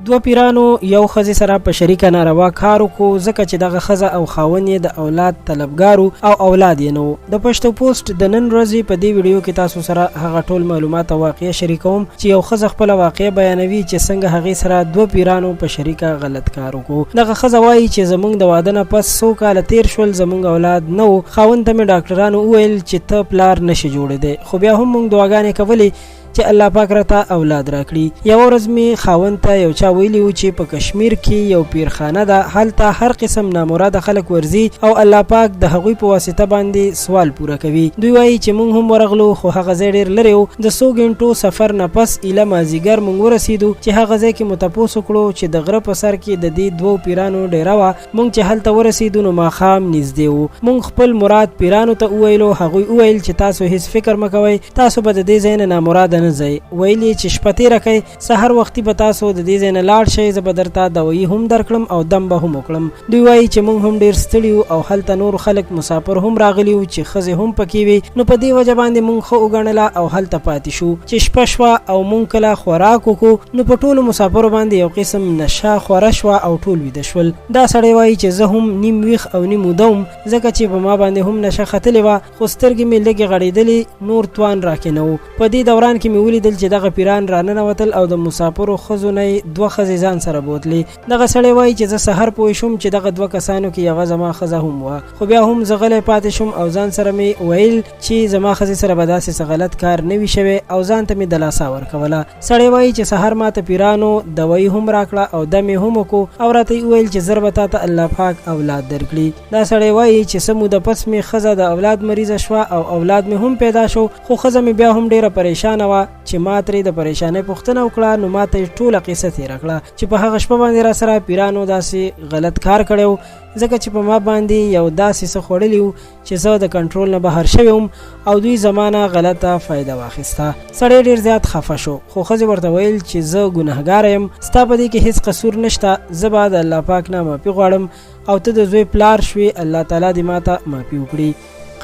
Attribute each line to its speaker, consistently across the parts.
Speaker 1: دوه پیرانو یو ښځې سره په شریکه ناروا کار وکړو ځکه چې دغه ښځه او خاوند یې د اولاد طلبګارو او اولاد یې نه و. د پښتو پوسټ د نن ورځې په دې ویډیو کې تاسو سره هغه ټول معلومات او واقعه شریکوم چې یو ښځه خپله واقعه بیانوي چې څنګه هغې سره دوه پیرانو په شریکه غلط کار وکړو. دغه ښځه وایي چې زموږ د واده نه پس څو کاله تیر شول، زموږ اولاد نه و. خاوند ته مې ډاکټرانو وویل چې ته پلار نشي جوړېدی، خو بیا هم موږ دعاګانې کولې چې الله پاک راته اولاد راکړي. یوه ورځ مې خاوند ته یو چا ویلي و چې په کشمیر کې یو پیرخانه ده، هلته هر قسم نامراده خلک ورځي او الله پاک د هغوی په واسطه باندې سوال پوره کوي. دوی وایي چې موږ هم ورغلو خو هغه ځای ډېر لرې و. د څو ګنټو سفر نه پس ایله مازدیګر موږ ورسېدو چې هغه ځای کې مو تپوس وکړو چې د غره په سر کې د دې دوو پیرانو ډیره وه. موږ چې هلته ورسېدو نو ماښام نږدې و. موږ خپل مراد پیرانو ته وویلو، هغوی وویل چې تاسو هیڅ فکر مه کوئ، تاسو به د دې ځای نه نامراده نه ځئ. ویلي چې شپه تېره کوئ، سحر وختي به تاسو د دې ځای نه لاړ شئ، زه به درته دوايي هم درکړم او دم به هم وکړم. دوی وایي چې موږ هم ډېر ستړي وو او هلته نور خلک مسافر هم راغلي وو چې ښځې هم پکې وي. نو په دې وجه باندې موږ ښه وګڼله او هلته پاتې شو. چې شپه شوه او موږ کله خوراک وکړو نو په ټولو مسافرو باندې یو قسم نشه خوره شوه او ټول ویده شول. دا سړی وایي چې زه هم نیم ویښ او نیم وده وم ځکه چې په ما باندې هم نشه ختلې وه، خو سترګې مې لږې غړېدلې، نور توان راکې نه و. په دې دوران کې مې ولیدل چې دغه پیران راننوتل او د مسافرو ښځو نه یې دوه ښځې ځان سره بوتلې. دغه سړی وایي چې زه سحر پوه شوم چې دغه دوه کسانو کې یوه زما ښځه هم وه، خو بیا هم زه غلی پاتې شوم او ځان سره مې ویل چې زما ښځې سره به داسې څه غلط کار نه وي شوی او ځان ته مې دلاسا ورکوله. سړی وایي چې سحر ما ته پیرانو دوايي هم راکړه او دم یې هم وکړو او راته یې وویل چې زر به تا ته الله پاک اولاد درکړي. دا سړی وایي چې څه موده پس مې ښځه د اولاد مریضه شوه او اولاد مې هم پیدا شو، خو ښځه مې بیا هم ډېره پریشانه وه چې ما ترې د پریشانۍ پوښتنه وکړه. نو ما ته یې ټوله قصه تېره کړه چې په هغه شپه باندې را سره پیرانو داسې غلط کار کړی و ځکه چې په ما باندې یو داسې څه خوړلی و چې زه د کنټرول نه بهر شوی وم او دوی زما نه غلطه فایده واخیسته. سړی ډېر زیات خفه شو، خو ښځې ورته ویل چې زه ګنهګاره یم، ستا په دې کې هیڅ قصور نشته، زه به د الله پاک نه معافي غواړم او ته د زوی پلار شوې، الله تعالی دې ما ته معافي وکړي.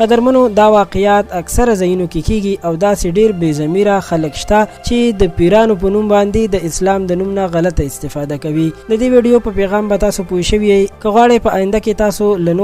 Speaker 1: قدرمنو، دا واقعیات اکثره ځایونو کې کیږي او داسې ډېر بې ضمیره خلک شته چې د پیرانو په نوم باندې د اسلام د نوم نه غلطه استفاده کوي. د دې ویډیو په پیغام به تاسو پوه شوي یئ. که غواړئ په آینده کې تاسو له نور